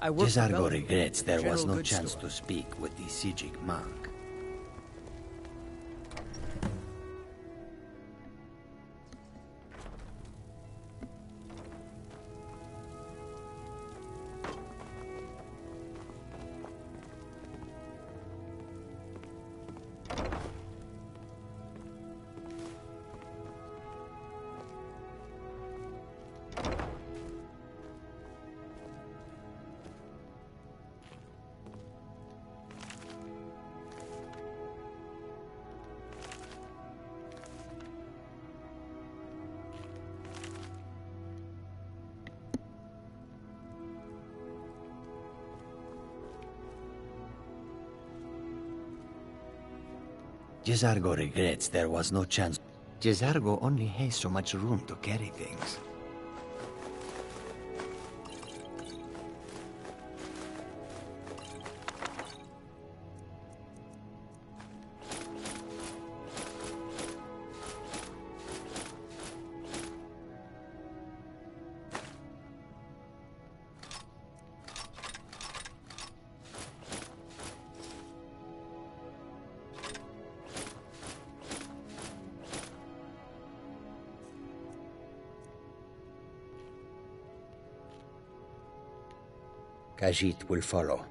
Jesargo regrets there was no chance to speak with the Sijic monk. Jesargo regrets there was no chance. Jesargo only has so much room to carry things. Khajiit will follow.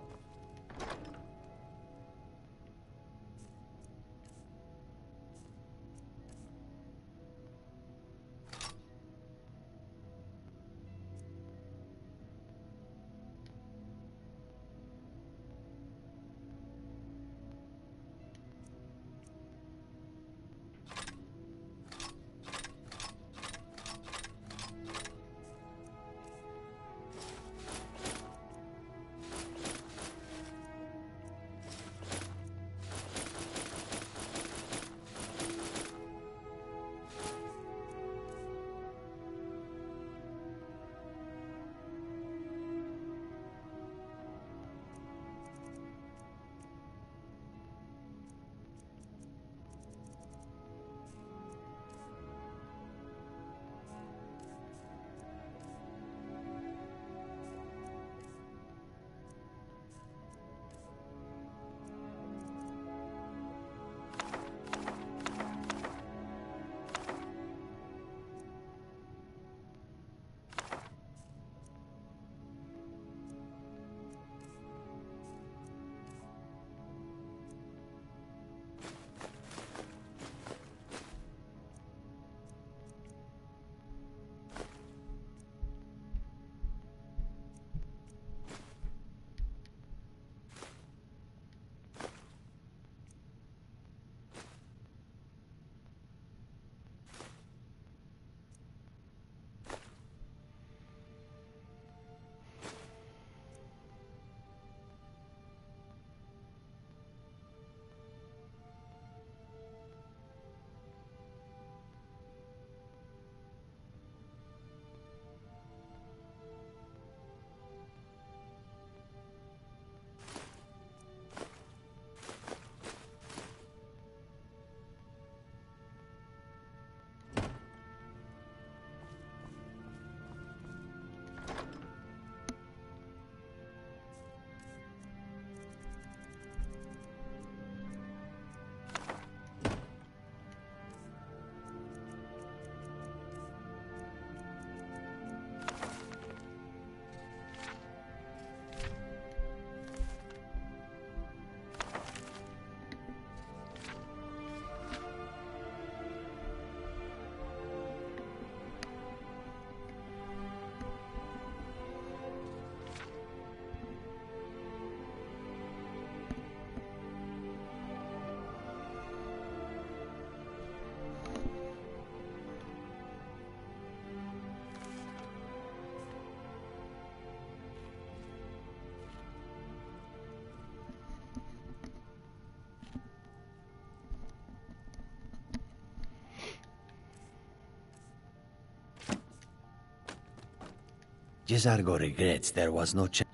Jesargo regrets there was no chance.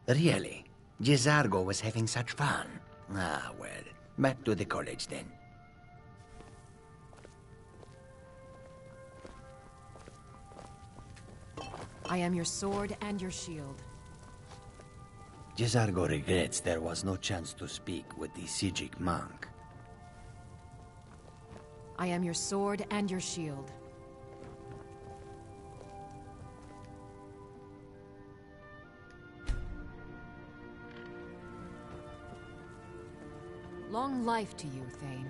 Really? Jesargo was having such fun. Ah, well, back to the college then. I am your sword and your shield. Jezargo regrets there was no chance to speak with the Sijic monk. I am your sword and your shield. Long life to you, Thane.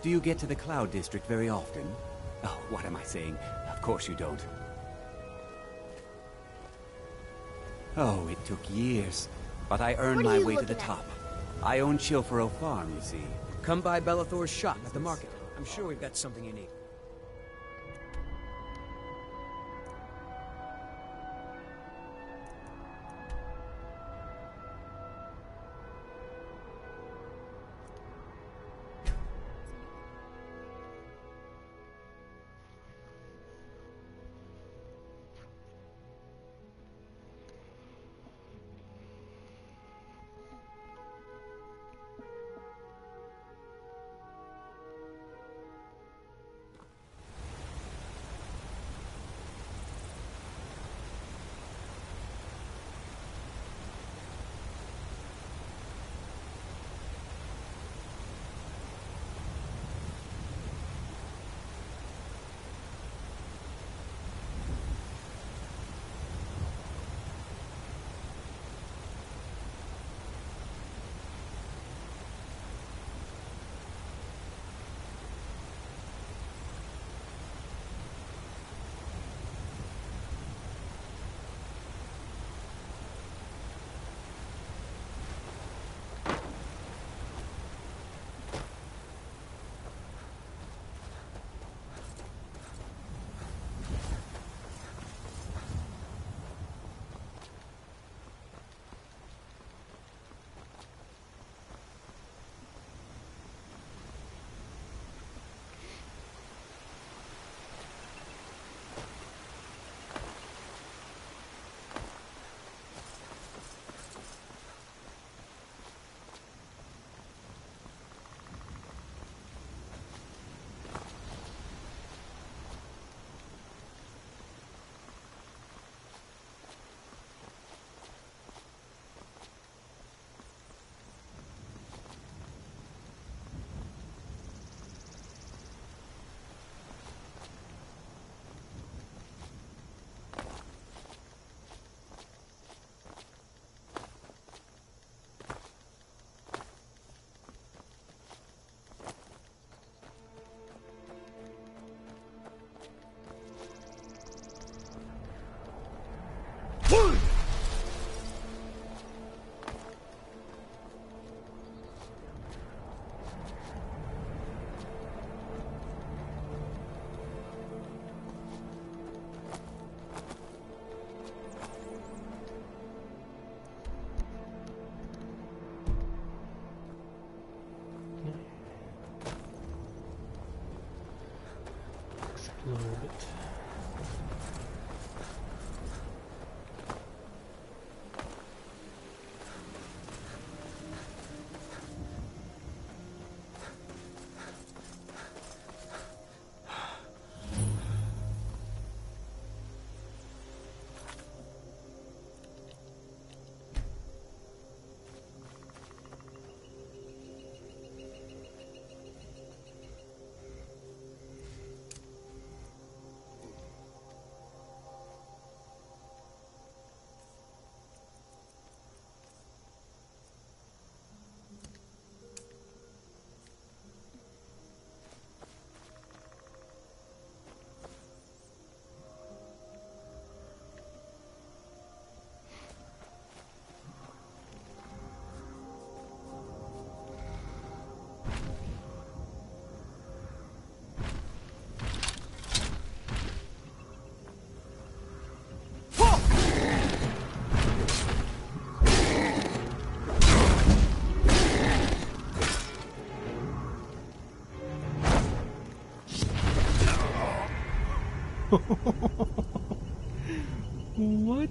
Do you get to the Cloud District very often? Oh, what am I saying? Of course you don't. Oh, it took years. But I earned my way to the top. I own Chilfaro Farm, you see. Come by Bellathor's shop at the market. I'm sure we've got something you need. Explore a bit. What?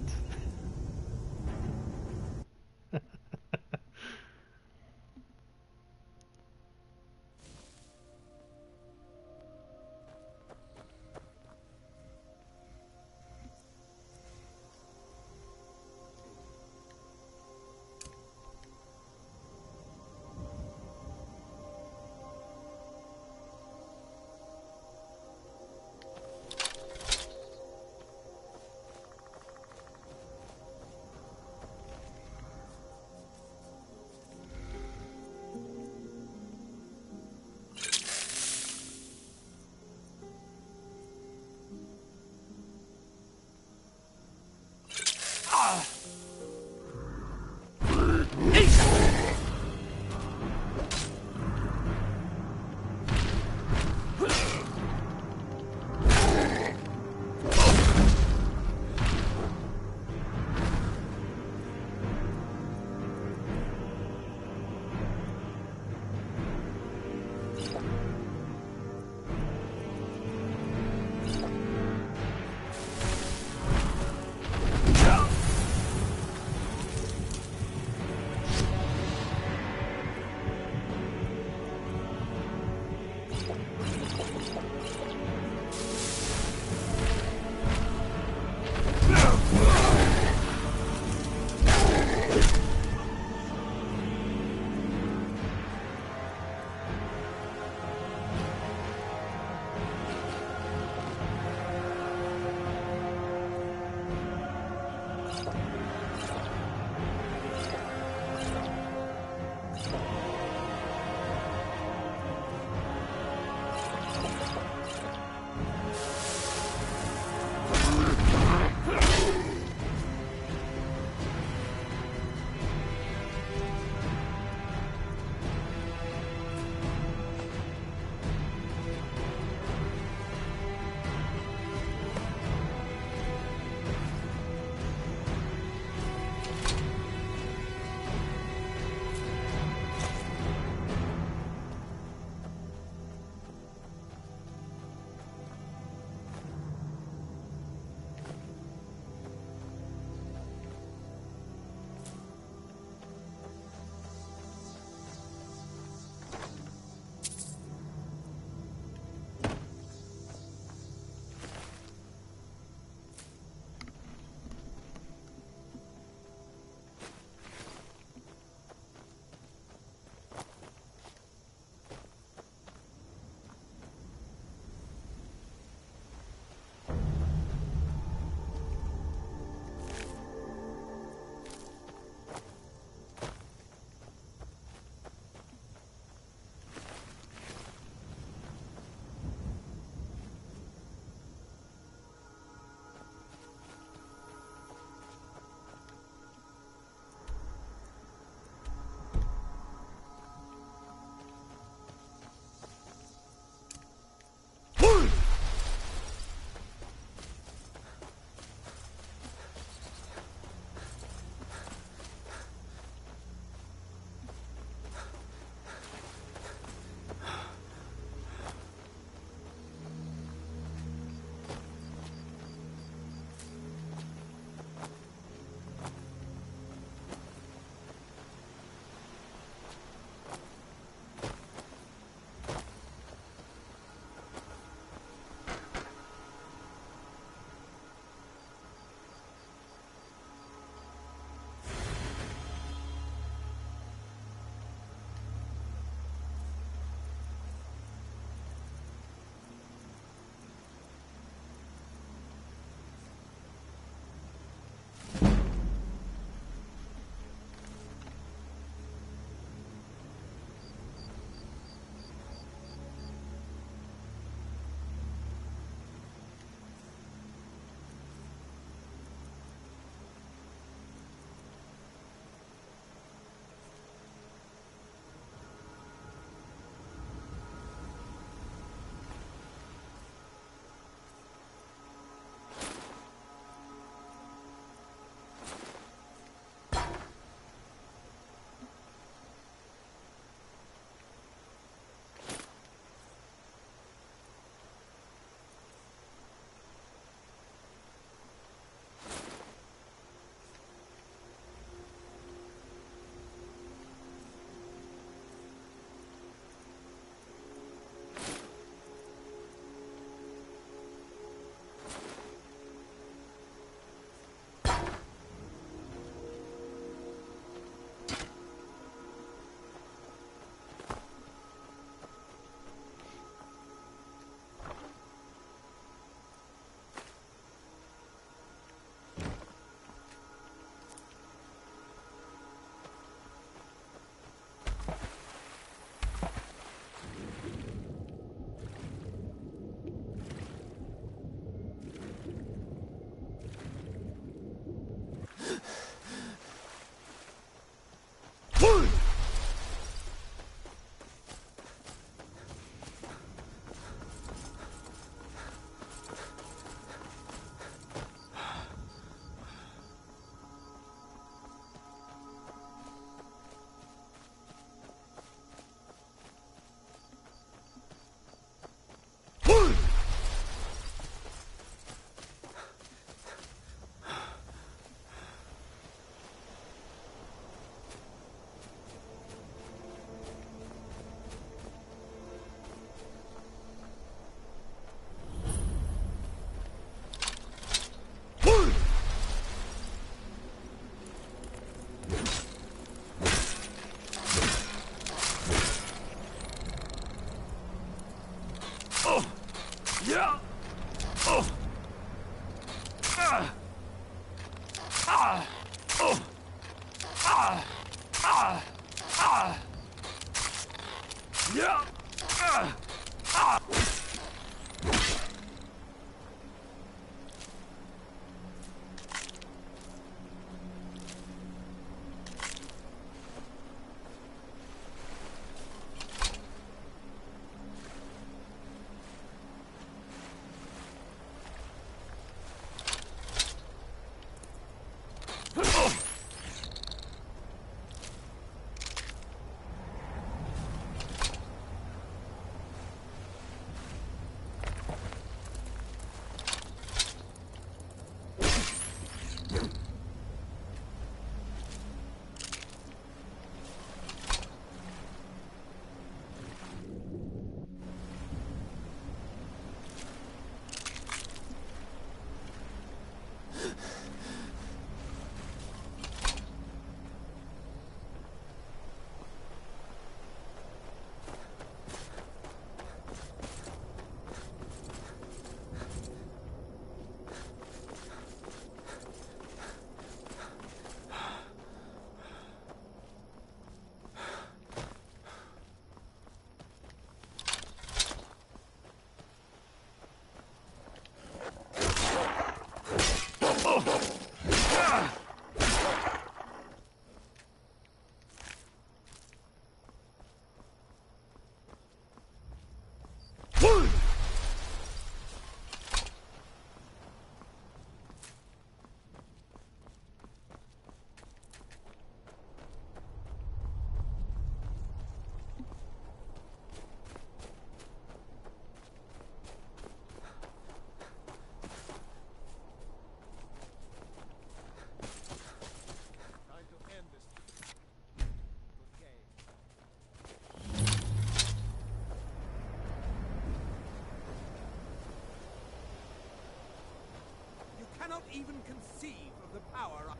Cannot even conceive of the power I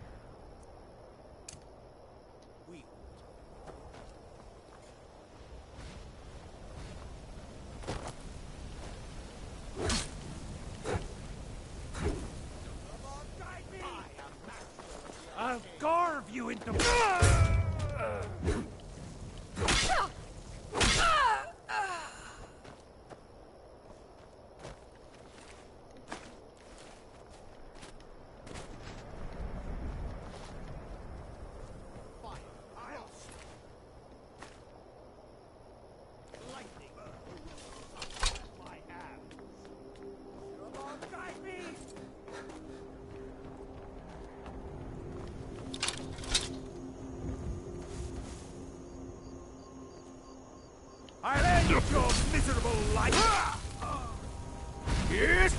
wield. I'll carve you into... I'll end your miserable life! Yes!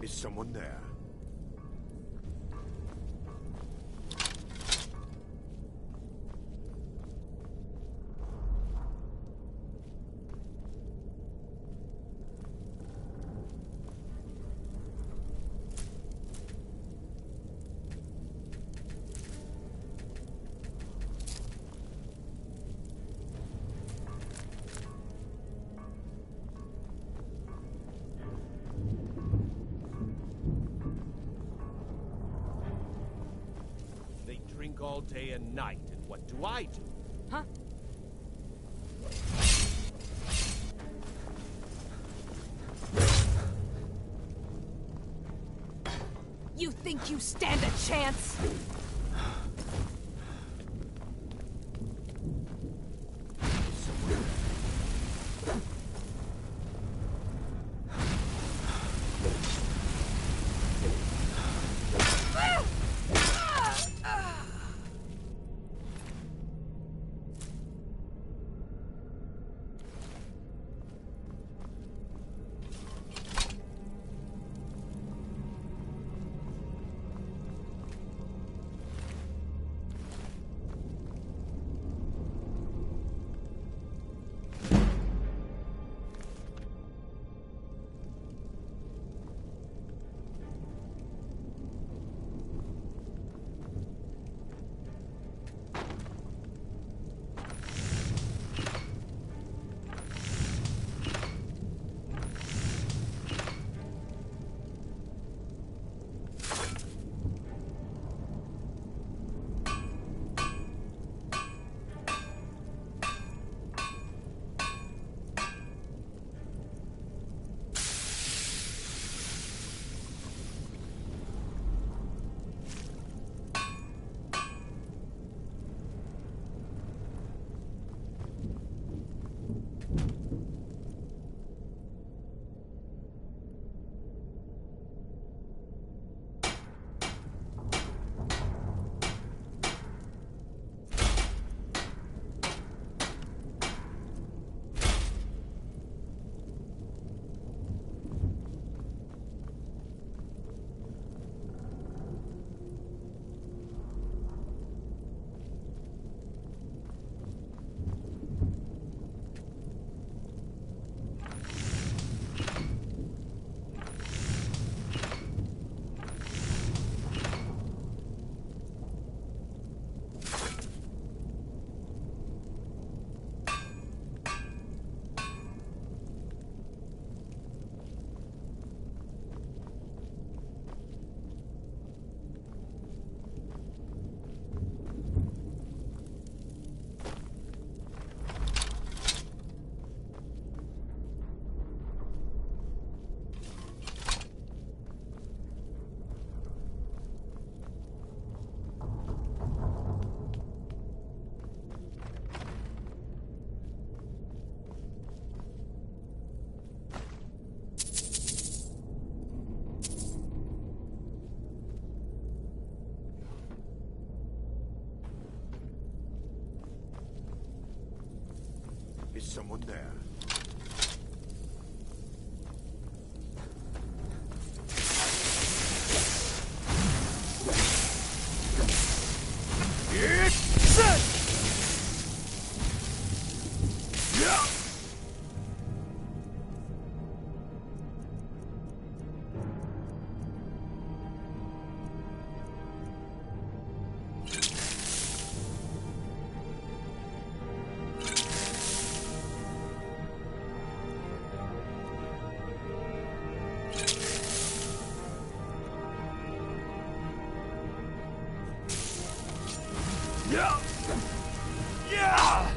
Is someone there? all day and night, and what do I do? Huh? You think you stand a chance? Is someone there? It's set! Yeah! Yeah! Yeah!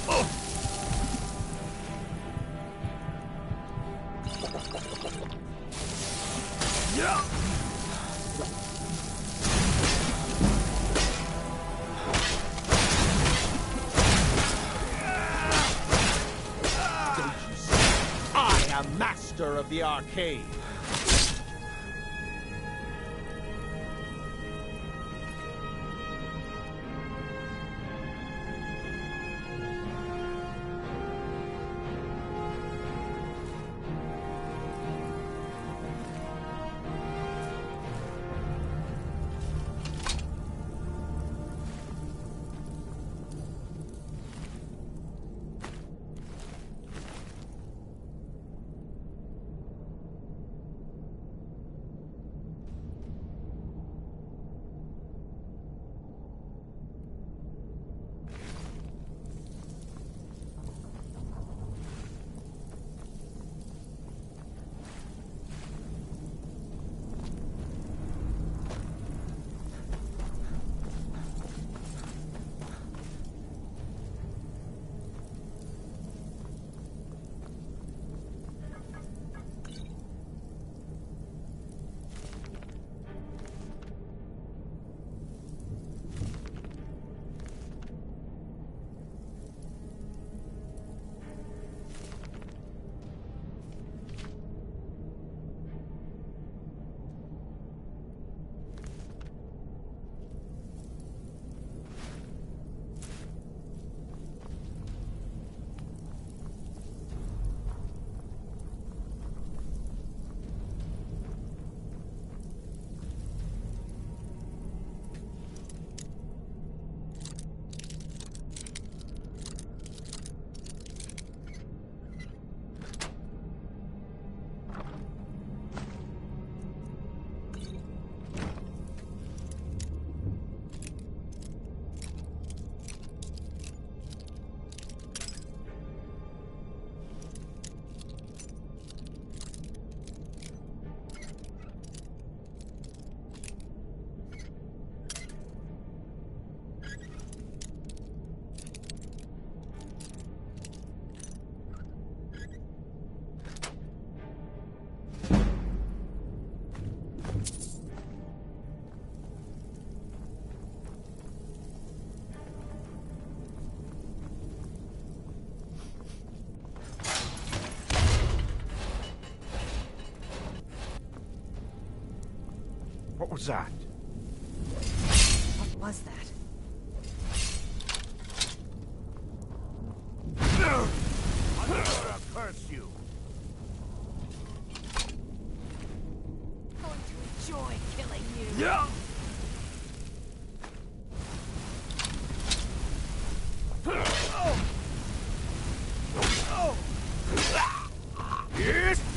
Oh! Yeah! Don't you see? I am master of the arcade. was that? What was that? I'm gonna curse you. Going to enjoy killing you. Yeah. Yes.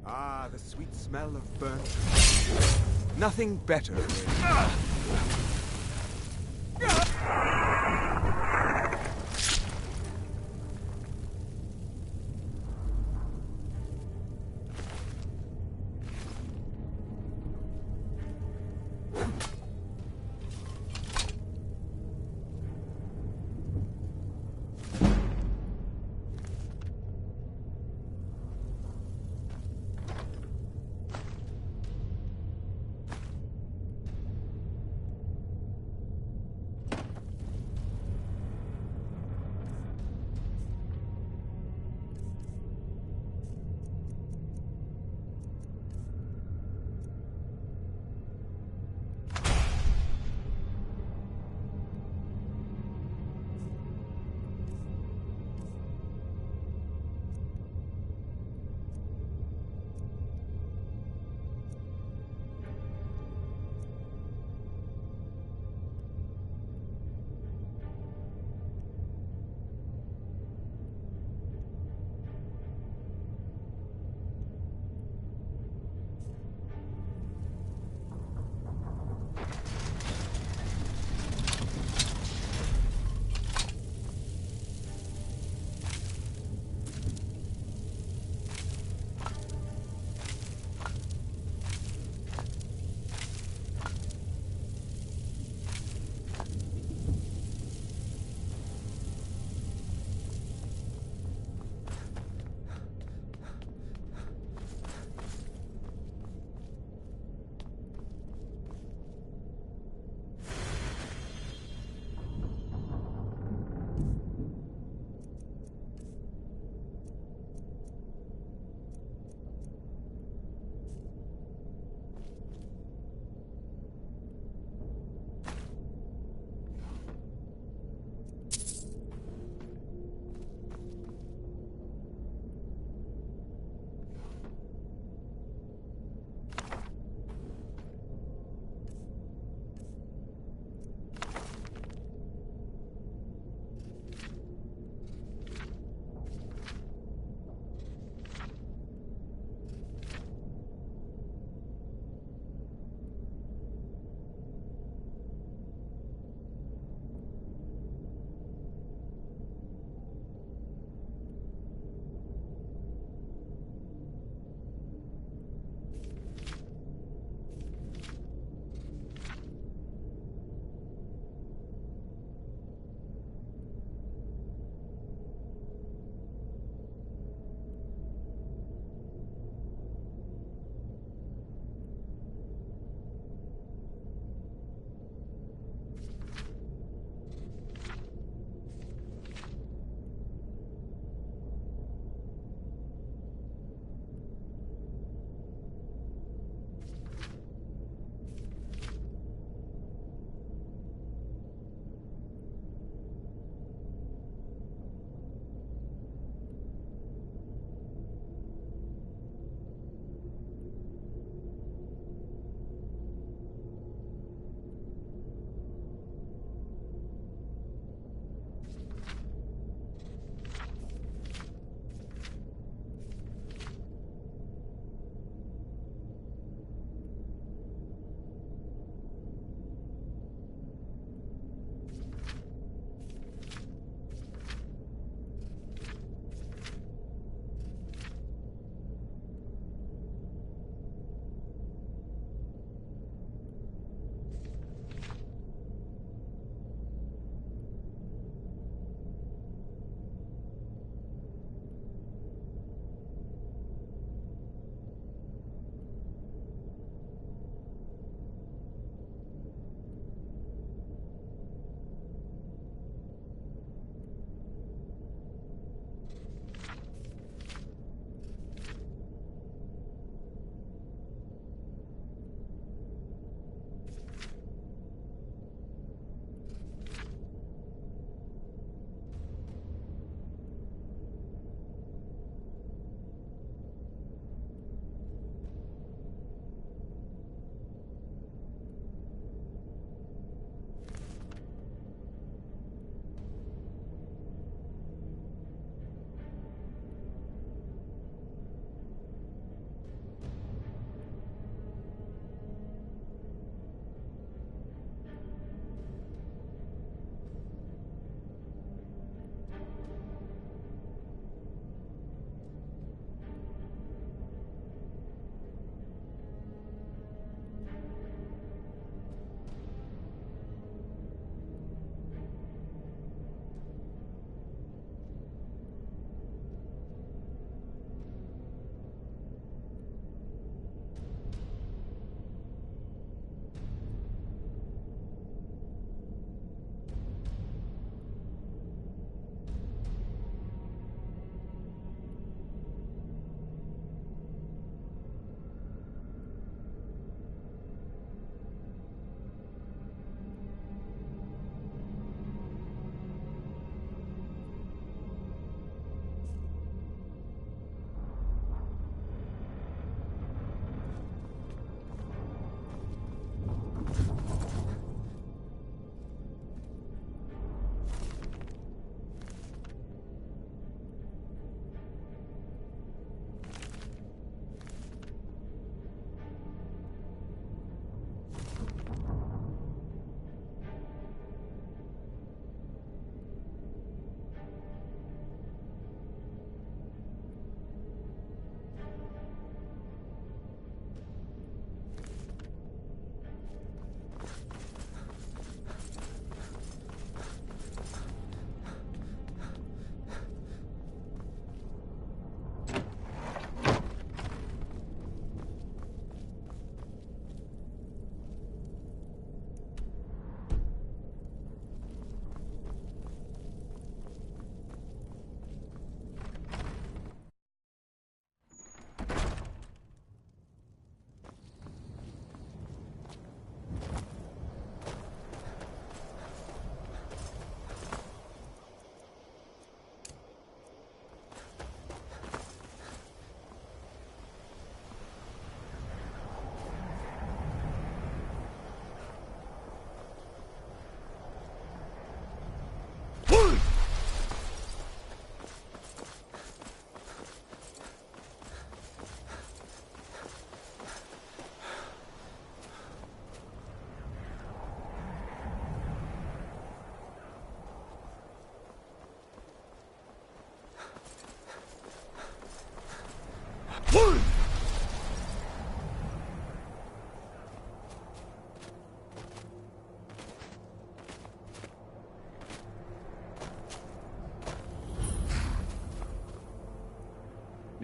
Ah, the sweet smell of burnt. Nothing better.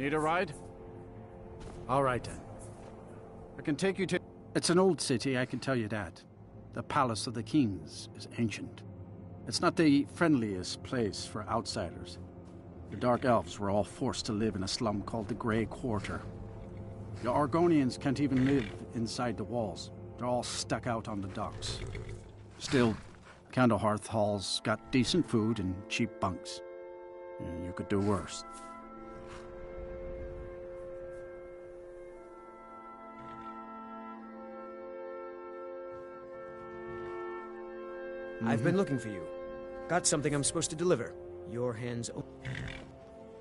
Need a ride? All right then. I can take you to... It's an old city, I can tell you that. The Palace of the Kings is ancient. It's not the friendliest place for outsiders. The Dark Elves were all forced to live in a slum called the Grey Quarter. The Argonians can't even live inside the walls. They're all stuck out on the docks. Still, Candlehearth Hall's got decent food and cheap bunks. You could do worse. I've been looking for you. Got something I'm supposed to deliver. Your hands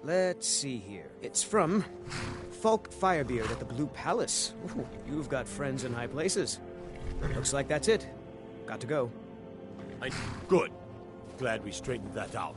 Let's see here. It's from Falk Firebeard at the Blue Palace. Ooh, you've got friends in high places. Looks like that's it. Got to go. Good. Glad we straightened that out.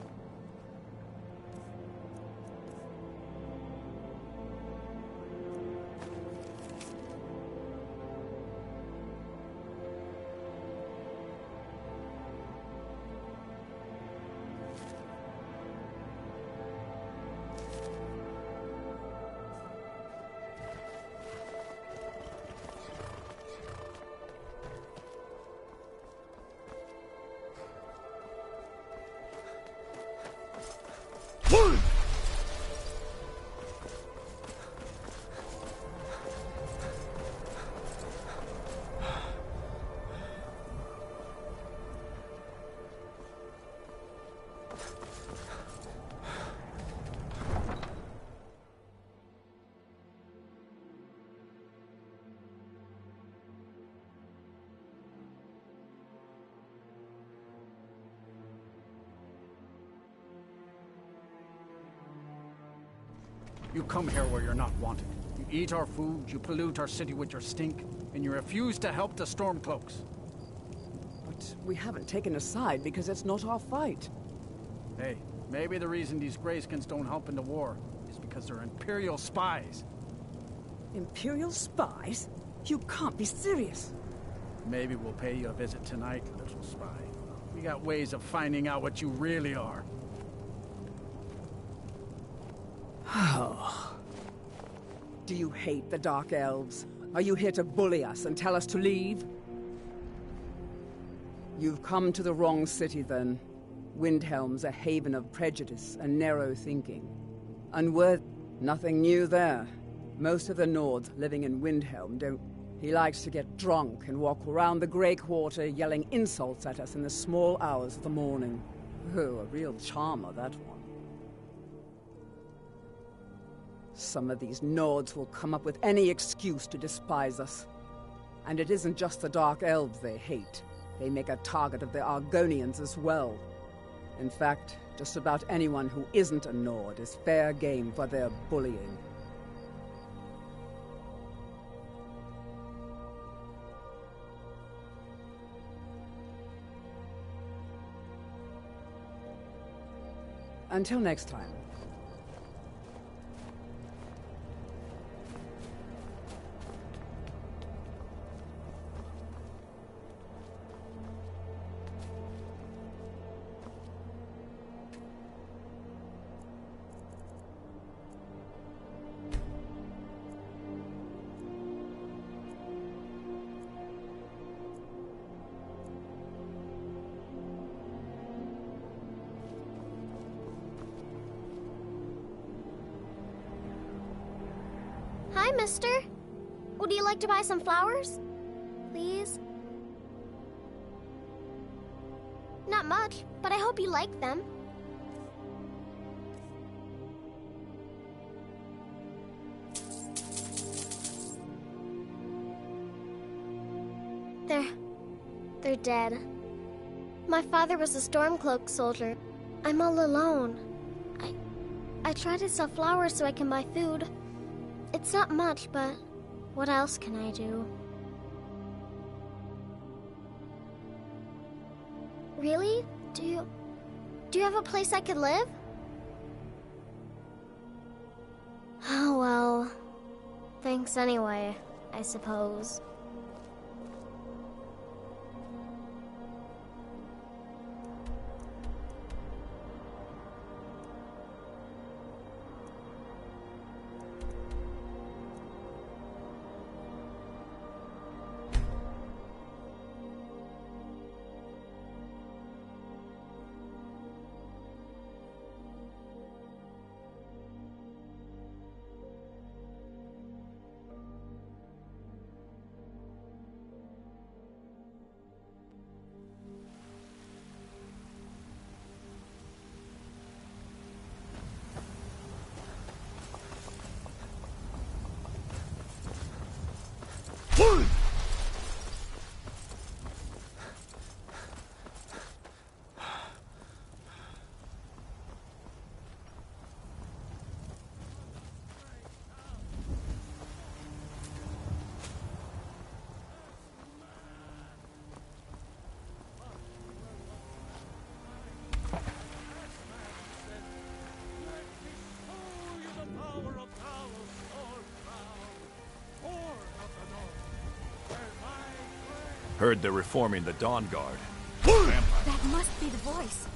You come here where you're not wanted. You eat our food, you pollute our city with your stink, and you refuse to help the Stormcloaks. But we haven't taken a side because it's not our fight. Hey, maybe the reason these Greyskins don't help in the war is because they're Imperial spies. Imperial spies? You can't be serious. Maybe we'll pay you a visit tonight, little spy. We got ways of finding out what you really are. Oh. Do you hate the Dark Elves? Are you here to bully us and tell us to leave? You've come to the wrong city, then. Windhelm's a haven of prejudice and narrow thinking. Nothing new there. Most of the Nords living in Windhelm don't... He likes to get drunk and walk around the Grey Quarter yelling insults at us in the small hours of the morning. Oh, a real charmer, that one. Some of these Nords will come up with any excuse to despise us. And it isn't just the Dark Elves they hate. They make a target of the Argonians as well. In fact, just about anyone who isn't a Nord is fair game for their bullying. Until next time. Hi, mister. Would you like to buy some flowers? Please? Not much, but I hope you like them. They're dead. My father was a Stormcloak soldier. I'm all alone. I try to sell flowers so I can buy food. It's not much, but what else can I do? Really? Do you have a place I could live? Oh, well, thanks anyway, I suppose. Heard they're reforming the Dawn Guard. That must be the voice.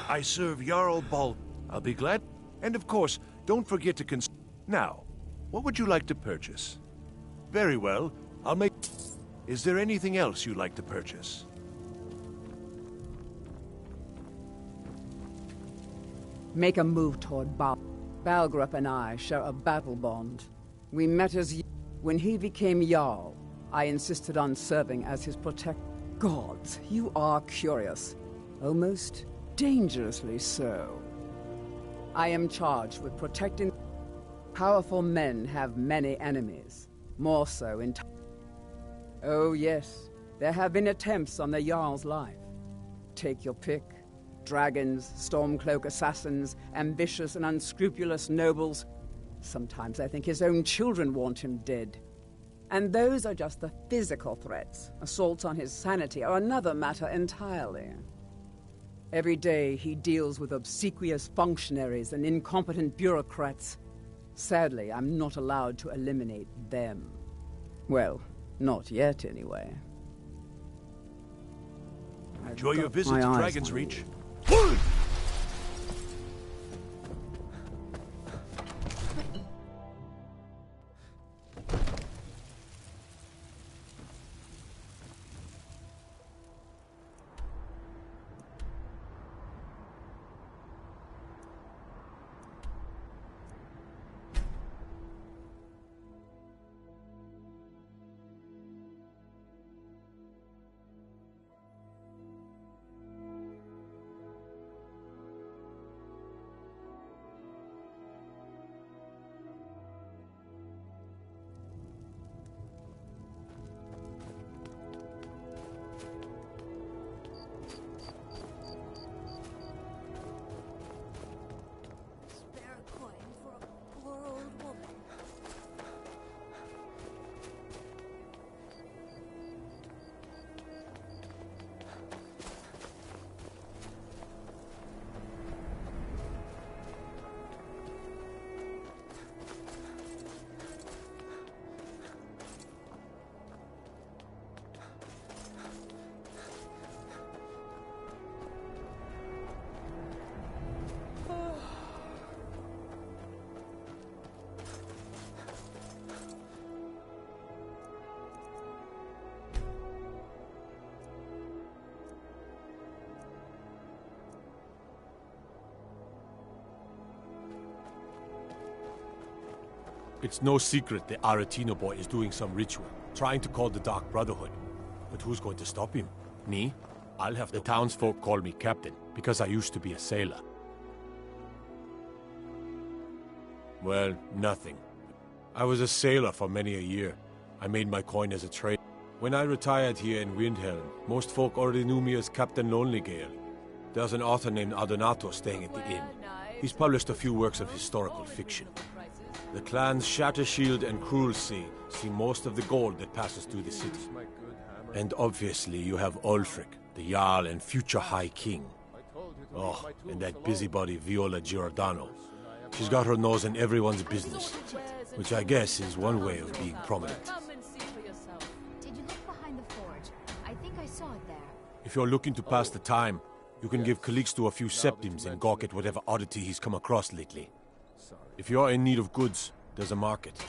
I serve Jarl Bald. I'll be glad. And of course, don't forget to Now, what would you like to purchase? Very well, I'll make... Is there anything else you'd like to purchase? Make a move toward Balgrup and I share a battle bond. We met as... When he became Jarl, I insisted on serving as his protector. Gods, you are curious. Almost dangerously so. I am charged with protecting... Powerful men have many enemies, more so in time. Oh yes, there have been attempts on the Jarl's life. Take your pick. Dragons, Stormcloak assassins, ambitious and unscrupulous nobles. Sometimes I think his own children want him dead. And those are just the physical threats. Assaults on his sanity are another matter entirely. Every day he deals with obsequious functionaries and incompetent bureaucrats. Sadly, I'm not allowed to eliminate them. Well, not yet, anyway. Enjoy your visit to Dragon's Reach. It's no secret the Aretino boy is doing some ritual, trying to call the Dark Brotherhood. But who's going to stop him? Me? I'll have the townsfolk call me captain, because I used to be a sailor. Well, nothing. I was a sailor for many a year. I made my coin as a trade. When I retired here in Windhelm, most folk already knew me as Captain Lonelygale. There's an author named Adonato staying at the inn. He's published a few works of historical fiction. The clans Shattershield and Cruelsea see most of the gold that passes through the city. And obviously you have Ulfric, the Jarl and future High King. Oh, and that busybody Viola Giordano. She's got her nose in everyone's business, which I guess is one way of being prominent. Did you look behind the forge? I think I saw it there. If you're looking to pass the time, you can give Calixto a few septims and gawk at whatever oddity he's come across lately. If you're in need of goods, there's a market.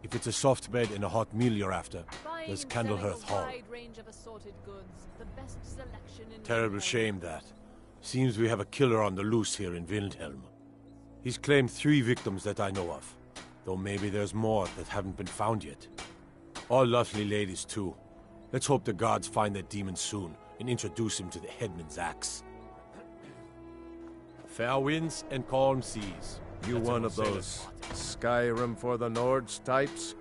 If it's a soft bed and a hot meal you're after, there's Candlehearth Hall. Terrible shame that. Seems we have a killer on the loose here in Windhelm. He's claimed 3 victims that I know of. Though maybe there's more that haven't been found yet. All lovely ladies, too. Let's hope the gods find that demon soon and introduce him to the headman's axe. Fair winds and calm seas. You That's one what of sailors those Skyrim for the Nords types?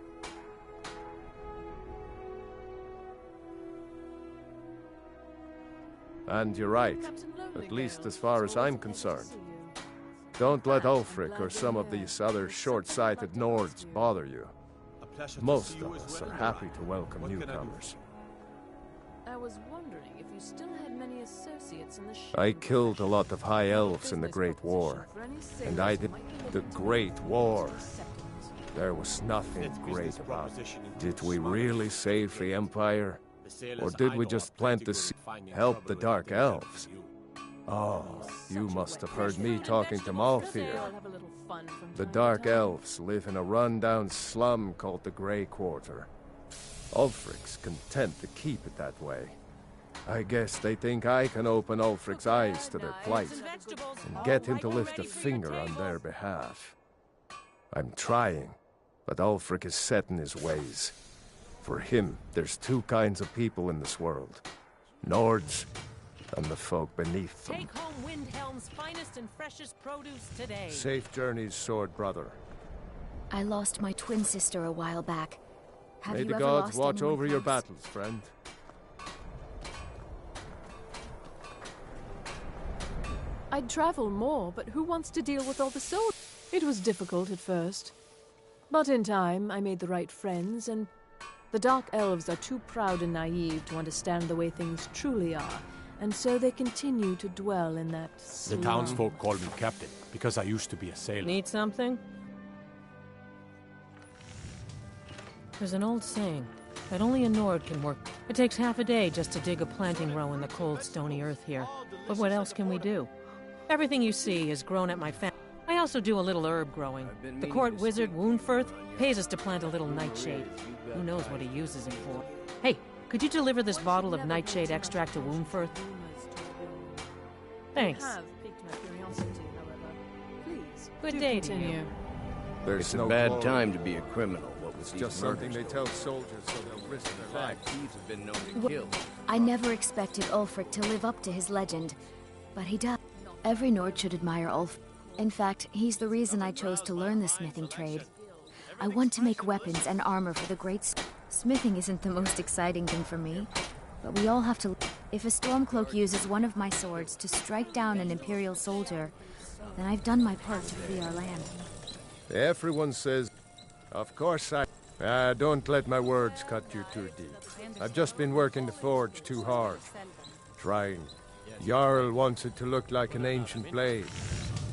And you're right, at least as far as I'm concerned. Don't let Ulfric or some of these other short-sighted Nords bother you. Most of us are happy to welcome newcomers. I was wondering if you still had many associates in the I killed a lot of High Elves in the Great War. And I did the Great War. There was nothing great about it. Did we really save the Empire? Or did we just plant the seed, help the Dark Elves? Oh, you must have heard me talking to Malthyr. The Dark Elves live in a run-down slum called the Grey Quarter. Ulfric's content to keep it that way. I guess they think I can open Ulfric's eyes to their plight and get him to lift a finger on their behalf. I'm trying, but Ulfric is set in his ways. For him, there's 2 kinds of people in this world. Nords and the folk beneath them. Take home Windhelm's finest and freshest produce today. Safe journeys, sword brother. I lost my twin sister a while back. Have May you the ever gods lost watch anyone over your close? battles, friend. I'd travel more, but who wants to deal with all the soldiers? It was difficult at first. But in time, I made the right friends, and the Dark Elves are too proud and naive to understand the way things truly are, and so they continue to dwell in that slum. The townsfolk call me captain, because I used to be a sailor. Need something? There's an old saying that only a Nord can work. It takes half a day just to dig a planting row in the cold, stony earth here. But what else can we do? Everything you see is grown at my farm. I also do a little herb growing. The court wizard, Woundfirth, pays us to plant a little nightshade. Who knows what he uses it for? Hey, could you deliver this bottle of nightshade extract to Woundfirth? Thanks. Good day to you. There's It's a no bad glory. time to be a criminal. What was It's just something they tell soldiers so they'll risk their lives. Thieves have been known to kill. I never expected Ulfric to live up to his legend, but he does. Every Nord should admire Ulf. In fact, he's the reason I chose to learn the smithing trade. I want to make weapons and armor for the great smithing isn't the most exciting thing for me, but we all have to. If a Stormcloak uses one of my swords to strike down an Imperial soldier, then I've done my part to free our land. Everyone says, of course I... don't let my words cut you too deep. I've just been working the forge too hard. Trying. Jarl wants it to look like an ancient blade.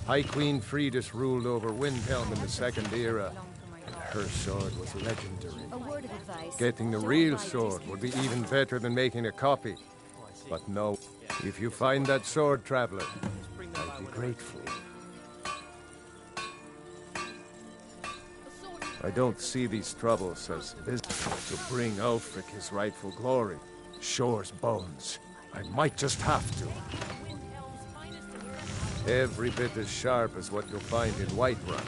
High Queen Fridis ruled over Windhelm in the Second Era, and her sword was legendary. A word of advice. Getting the real sword would be even better than making a copy. But no, if you find that sword, traveler, I'd be grateful. I don't see these troubles as business to bring Ulfric his rightful glory. Shore's bones. I might just have to. Every bit as sharp as what you'll find in Whiterun.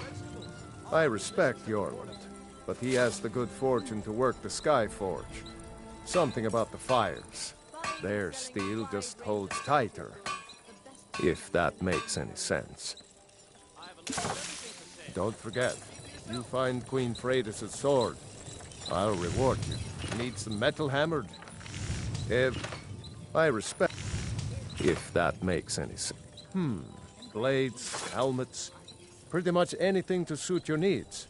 I respect Jormund, but he has the good fortune to work the Skyforge. Something about the fires. Their steel just holds tighter. If that makes any sense. Don't forget, you find Queen Freydis' sword, I'll reward you. Need some metal hammered? I respect... If that makes any sense. Blades, helmets, pretty much anything to suit your needs.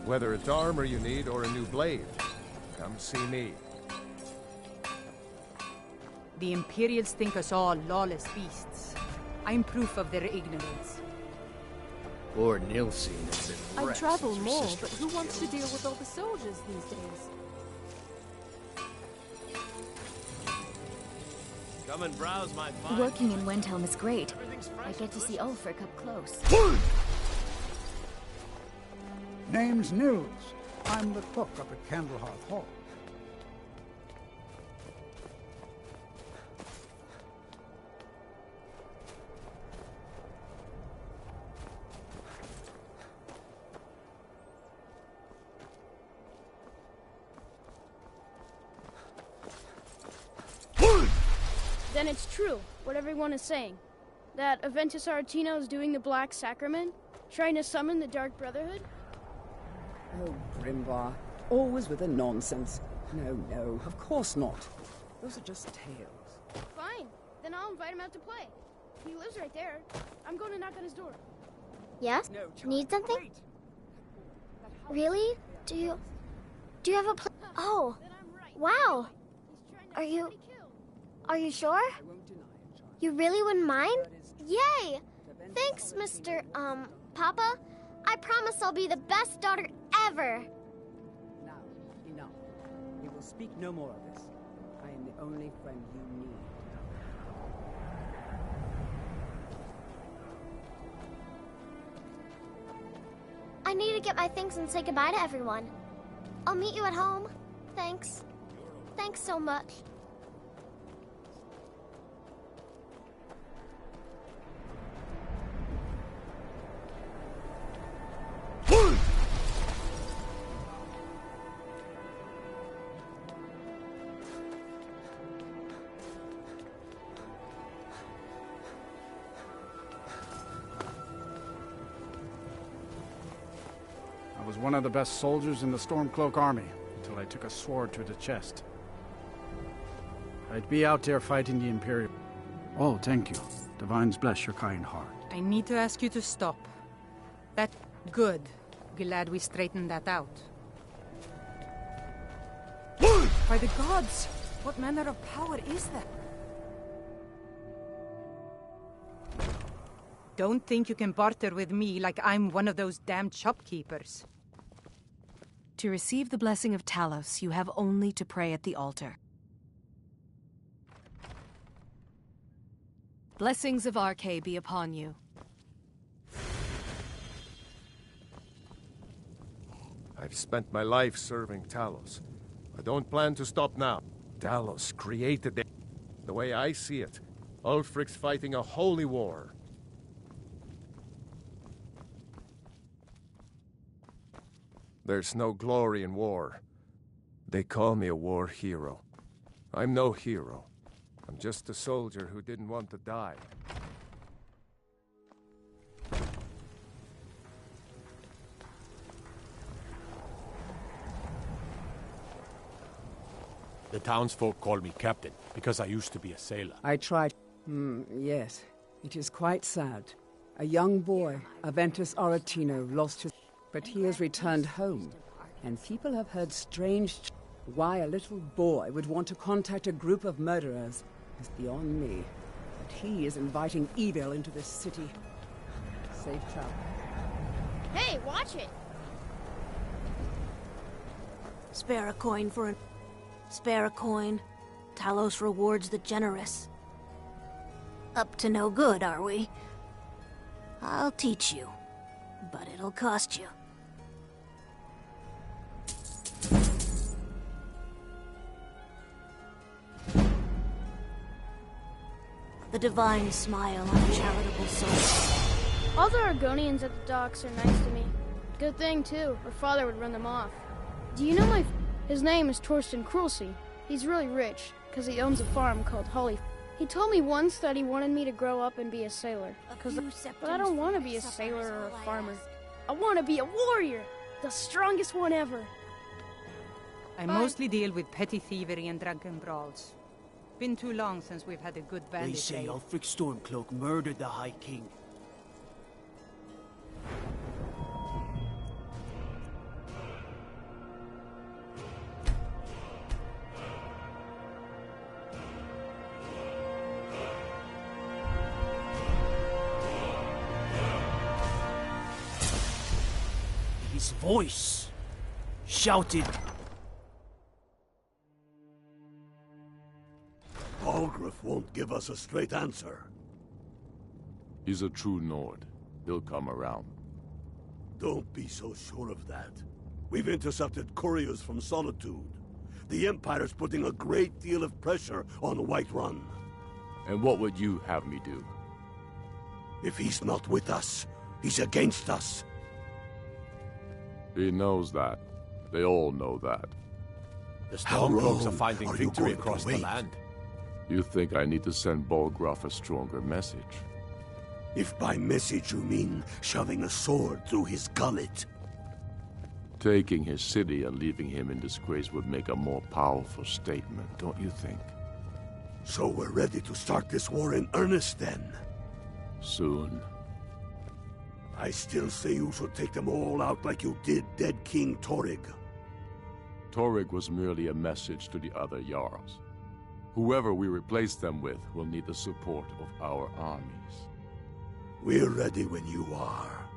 Whether it's armor you need or a new blade, come see me. The Imperials think us all lawless beasts. I'm proof of their ignorance. Lord Nilsine has been I wrecked travel since her more, sister but was who wants to killed. deal with all the soldiers these days? Come and browse my fine. Working in Windhelm is great. I get to see Ulfric up close. Name's Nils. I'm the cook up at Candlehearth Hall. Then it's true, what everyone is saying. That Aventus Aretino is doing the Black Sacrament? Trying to summon the Dark Brotherhood? Oh, Grimvar. Always with the nonsense. No, of course not. Those are just tales. Fine, then I'll invite him out to play. He lives right there. I'm going to knock on his door. Yes? No, child, Need something? wait. Really? Do you have a Oh, wow. Are you sure? You really wouldn't mind? Yay! Thanks, Mr. Papa. I promise I'll be the best daughter ever. Now, enough. We will speak no more of this. I am the only friend you need. I need to get my things and say goodbye to everyone. I'll meet you at home. Thanks. Thanks so much. I was one of the best soldiers in the Stormcloak army until I took a sword to the chest. I'd be out there fighting the Imperials. Oh, thank you. Divines bless your kind heart. I need to ask you to stop. That's good. Glad we straightened that out. By the gods! What manner of power is that? Don't think you can barter with me like I'm one of those damned shopkeepers. To receive the blessing of Talos, you have only to pray at the altar. Blessings of Arche be upon you. I've spent my life serving Talos. I don't plan to stop now. Talos created it. The way I see it, Ulfric's fighting a holy war. There's no glory in war. They call me a war hero. I'm no hero. I'm just a soldier who didn't want to die. The townsfolk call me captain, because I used to be a sailor. I tried. Yes. It is quite sad. A young boy, Aventus Aretino, lost his... But he has returned home. And people have heard strange... Why a little boy would want to contact a group of murderers is beyond me. But he is inviting evil into this city. Safe travel. Hey, watch it! Spare a coin for an... Spare a coin. Talos rewards the generous. Up to no good, are we? I'll teach you. But it'll cost you. The divine smile on a charitable soul. All the Argonians at the docks are nice to me. Good thing, too. Her father would run them off. Do you know his name is Torsten Krulsey. He's really rich, because he owns a farm called Holly. He told me once that he wanted me to grow up and be a sailor. But I don't want to be a sailor or a farmer. I want to be a warrior! The strongest one ever! I mostly deal with petty thievery and drunken brawls. Been too long since we've had a good bandit They say raid. Ulfric Stormcloak murdered the High King. His voice shouted. Balgruuf won't give us a straight answer. He's a true Nord. He'll come around. Don't be so sure of that. We've intercepted couriers from Solitude. The Empire's putting a great deal of pressure on Whiterun. And what would you have me do? If he's not with us, he's against us. He knows that. They all know that. The Stormcloaks are finding victory across the land. You think I need to send Balgruuf a stronger message? If by message you mean shoving a sword through his gullet. Taking his city and leaving him in disgrace would make a more powerful statement, don't you think? So we're ready to start this war in earnest then? Soon. I still say you should take them all out like you did dead King Torrig. Torrig was merely a message to the other Jarls. Whoever we replace them with will need the support of our armies. We're ready when you are.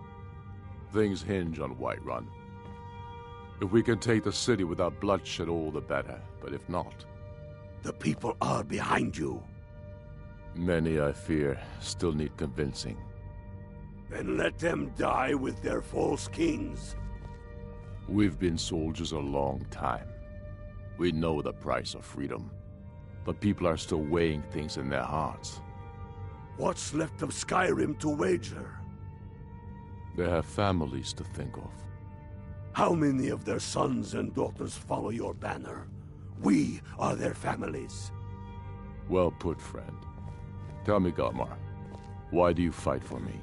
Things hinge on Whiterun. If we can take the city without bloodshed, all the better. But if not... The people are behind you. Many, I fear, still need convincing. Then let them die with their false kings. We've been soldiers a long time. We know the price of freedom. But people are still weighing things in their hearts. What's left of Skyrim to wager? They have families to think of. How many of their sons and daughters follow your banner? We are their families. Well put, friend. Tell me, Galmar, why do you fight for me?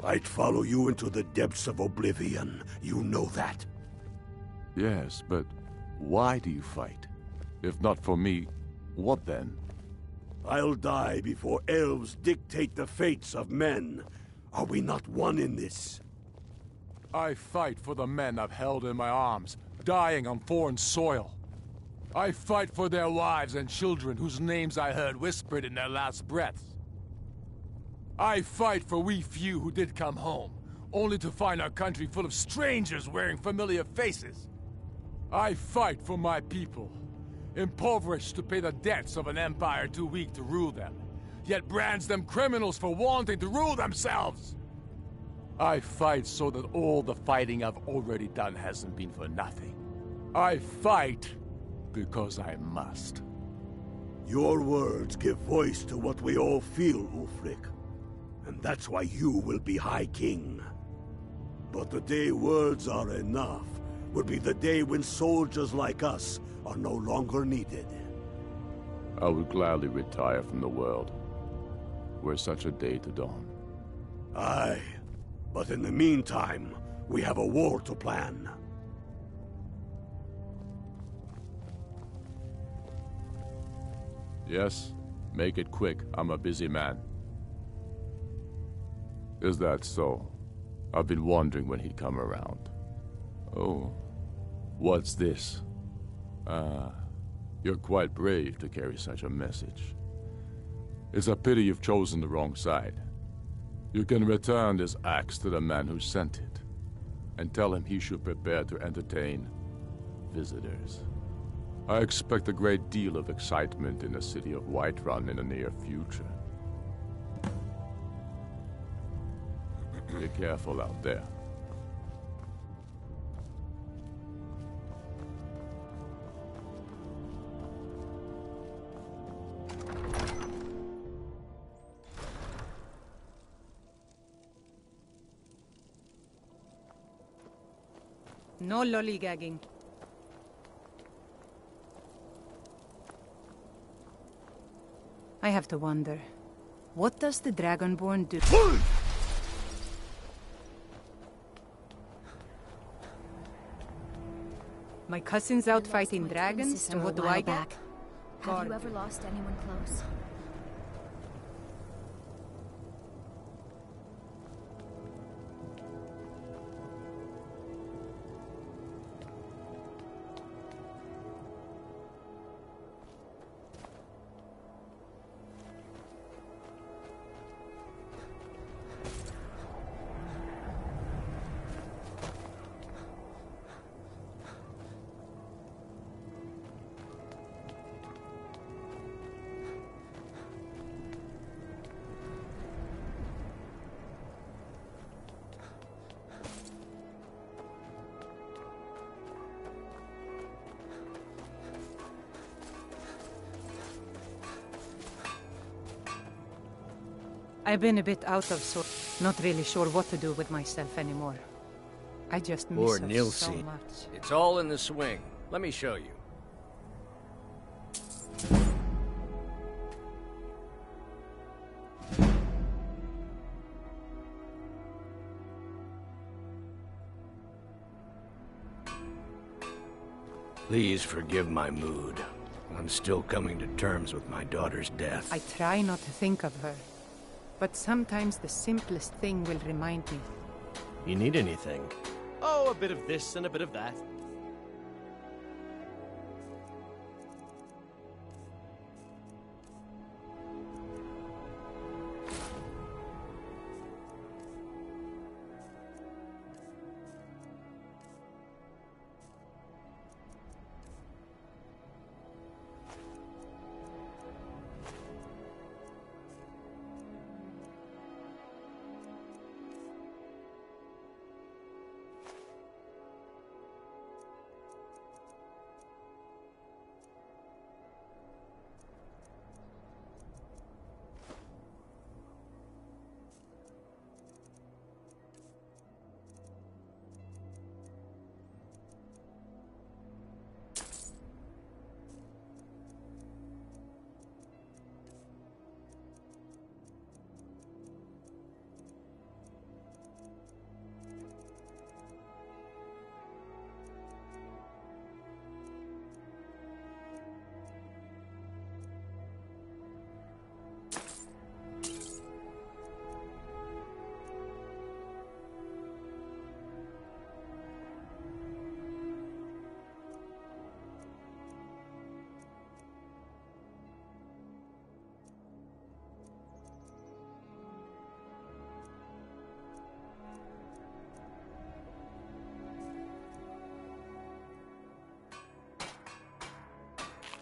I'd follow you into the depths of oblivion. You know that. Yes, but why do you fight? If not for me, what then? I'll die before elves dictate the fates of men. Are we not one in this? I fight for the men I've held in my arms, dying on foreign soil. I fight for their wives and children whose names I heard whispered in their last breaths. I fight for we few who did come home, only to find our country full of strangers wearing familiar faces. I fight for my people, impoverished to pay the debts of an empire too weak to rule them, yet brands them criminals for wanting to rule themselves. I fight so that all the fighting I've already done hasn't been for nothing. I fight because I must. Your words give voice to what we all feel, Ulfric. And that's why you will be High King. But the day words are enough will be the day when soldiers like us are no longer needed. I would gladly retire from the world, were such a day to dawn. Aye, but in the meantime, we have a war to plan. Yes, make it quick. I'm a busy man. Is that so? I've been wondering when he'd come around. Oh, what's this? Ah, you're quite brave to carry such a message. It's a pity you've chosen the wrong side. You can return this axe to the man who sent it, and tell him he should prepare to entertain visitors. I expect a great deal of excitement in the city of Whiterun in the near future. Be careful out there. No lollygagging. I have to wonder, what does the Dragonborn do? My cousin's out fighting dragons, and what do I get? Have you ever lost anyone close? I've been a bit out of sorts. Not really sure what to do with myself anymore. I just miss Lord her Nilsi. so much. It's all in the swing. Let me show you. Please forgive my mood. I'm still coming to terms with my daughter's death. I try not to think of her, but sometimes the simplest thing will remind me. You need anything? Oh, a bit of this and a bit of that.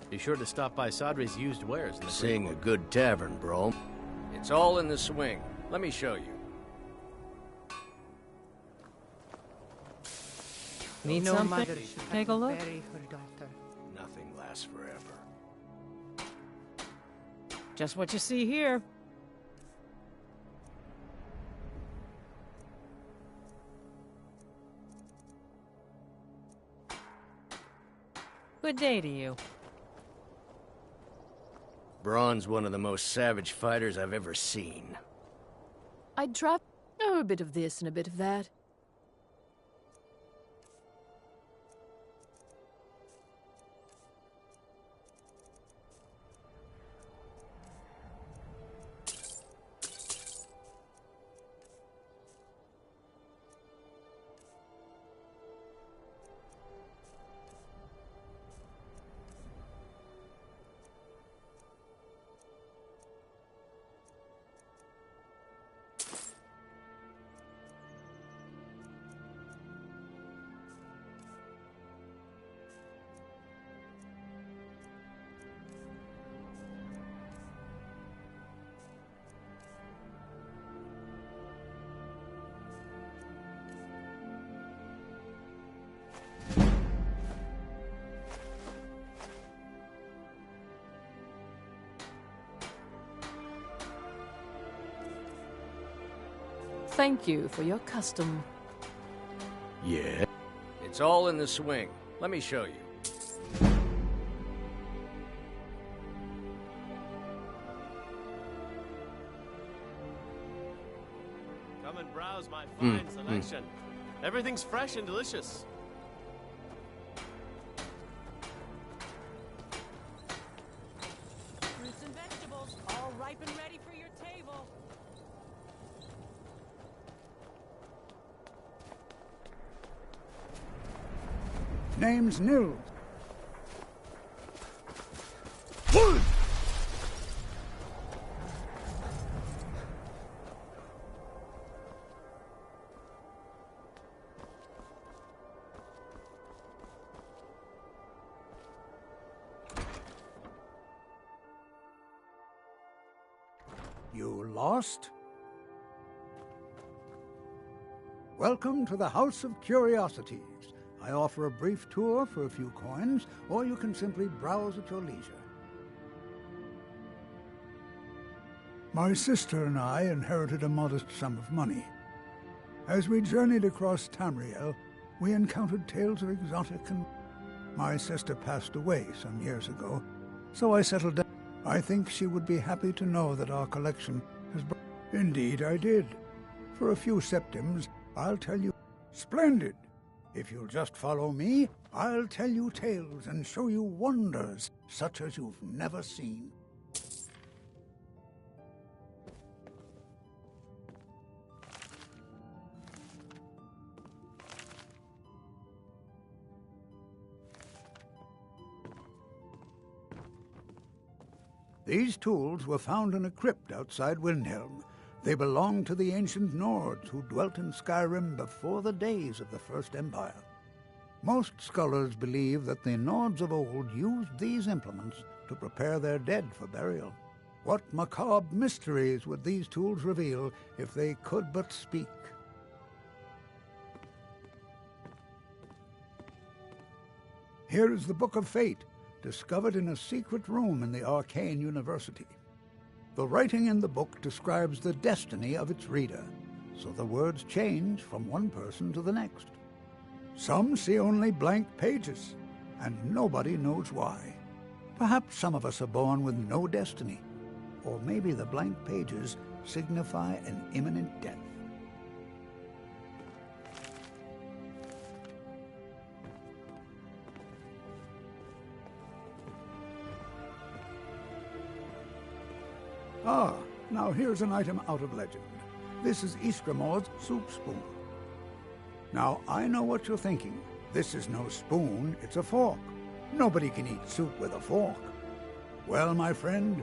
Be sure to stop by Sadri's used wares. Seeing a good tavern, bro. It's all in the swing. Let me show you. Need No something? mother should Take a have to look. bury her daughter. Nothing lasts forever. Just what you see here. Good day to you. Braun's one of the most savage fighters I've ever seen. I'd try a bit of this and a bit of that. Thank you for your custom. Yeah? It's all in the swing. Let me show you. Come and browse my fine selection. Everything's fresh and delicious. Fruits and vegetables, all ripe and ready for your table. Name's Nils. You lost? Welcome to the House of Curiosities. I offer a brief tour for a few coins, or you can simply browse at your leisure. My sister and I inherited a modest sum of money. As we journeyed across Tamriel, we encountered tales of exotic and... My sister passed away some years ago, so I settled down. I think she would be happy to know that our collection has... Indeed, I did. For a few septims, I'll tell you... Splendid! If you'll just follow me, I'll tell you tales and show you wonders such as you've never seen. These tools were found in a crypt outside Windhelm. They belonged to the ancient Nords who dwelt in Skyrim before the days of the First Empire. Most scholars believe that the Nords of old used these implements to prepare their dead for burial. What macabre mysteries would these tools reveal if they could but speak? Here is the Book of Fate, discovered in a secret room in the Arcane University. The writing in the book describes the destiny of its reader, so the words change from one person to the next. Some see only blank pages, and nobody knows why. Perhaps some of us are born with no destiny, or maybe the blank pages signify an imminent death. Ah, now here's an item out of legend. This is Ysgramor's soup spoon. Now, I know what you're thinking. This is no spoon, it's a fork. Nobody can eat soup with a fork. Well, my friend,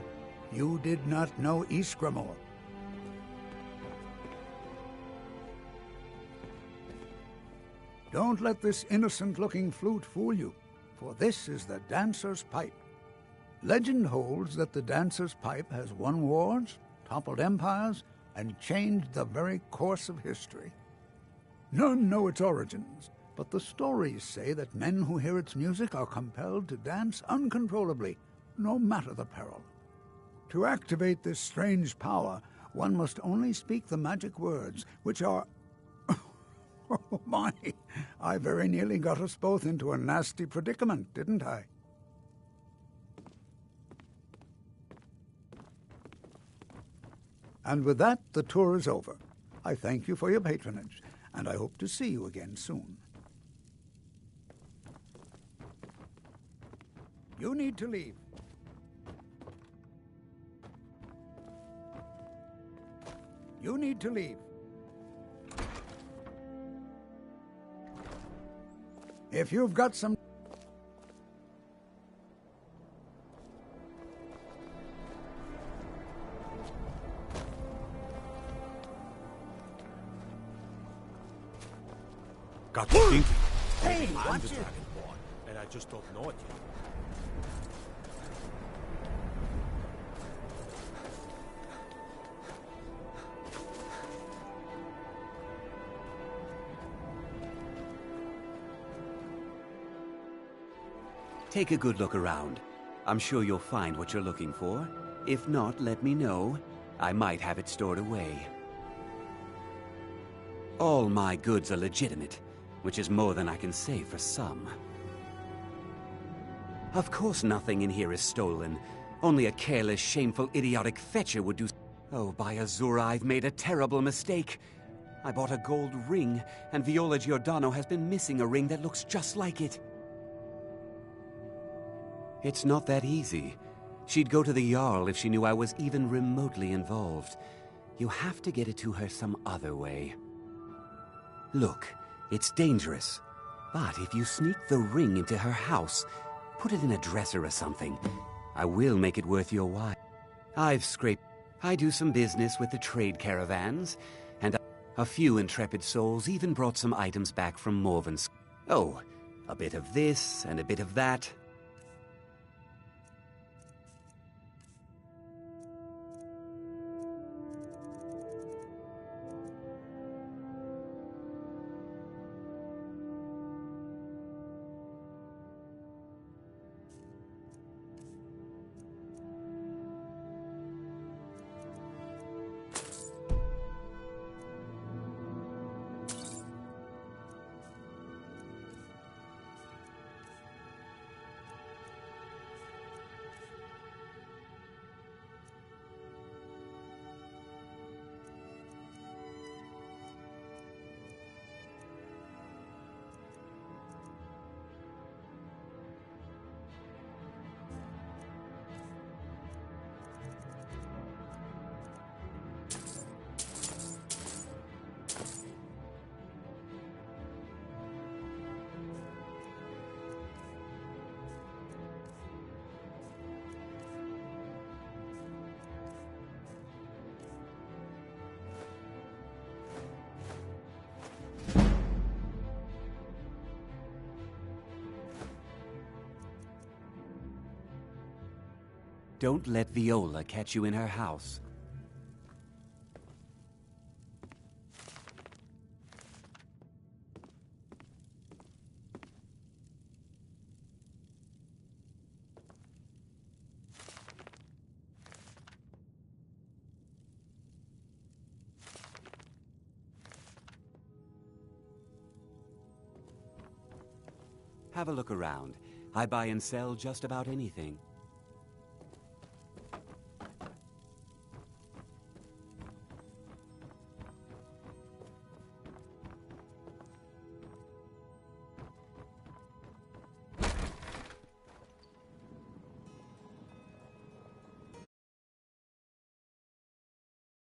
you did not know Ysgramor. Don't let this innocent-looking flute fool you, for this is the dancer's pipe. Legend holds that the dancer's pipe has won wars, toppled empires, and changed the very course of history. None know its origins, but the stories say that men who hear its music are compelled to dance uncontrollably, no matter the peril. To activate this strange power, one must only speak the magic words, which are... Oh my! I very nearly got us both into a nasty predicament, didn't I? And with that, the tour is over. I thank you for your patronage, and I hope to see you again soon. You need to leave. You need to leave. If you've got some... Got me thinking. Hey, I'm watch the it. Dragonborn, and I just don't know it yet. Take a good look around. I'm sure you'll find what you're looking for. If not, let me know. I might have it stored away. All my goods are legitimate, which is more than I can say for some. Of course nothing in here is stolen. Only a careless, shameful, idiotic fetcher would do... Oh, by Azura, I've made a terrible mistake. I bought a gold ring, and Viola Giordano has been missing a ring that looks just like it. It's not that easy. She'd go to the Jarl if she knew I was even remotely involved. You have to get it to her some other way. Look, it's dangerous. But if you sneak the ring into her house, put it in a dresser or something, I will make it worth your while. I've scraped... I do some business with the trade caravans, and a few intrepid souls even brought some items back from Morven's. Oh, a bit of this and a bit of that. Don't let Viola catch you in her house. Have a look around. I buy and sell just about anything.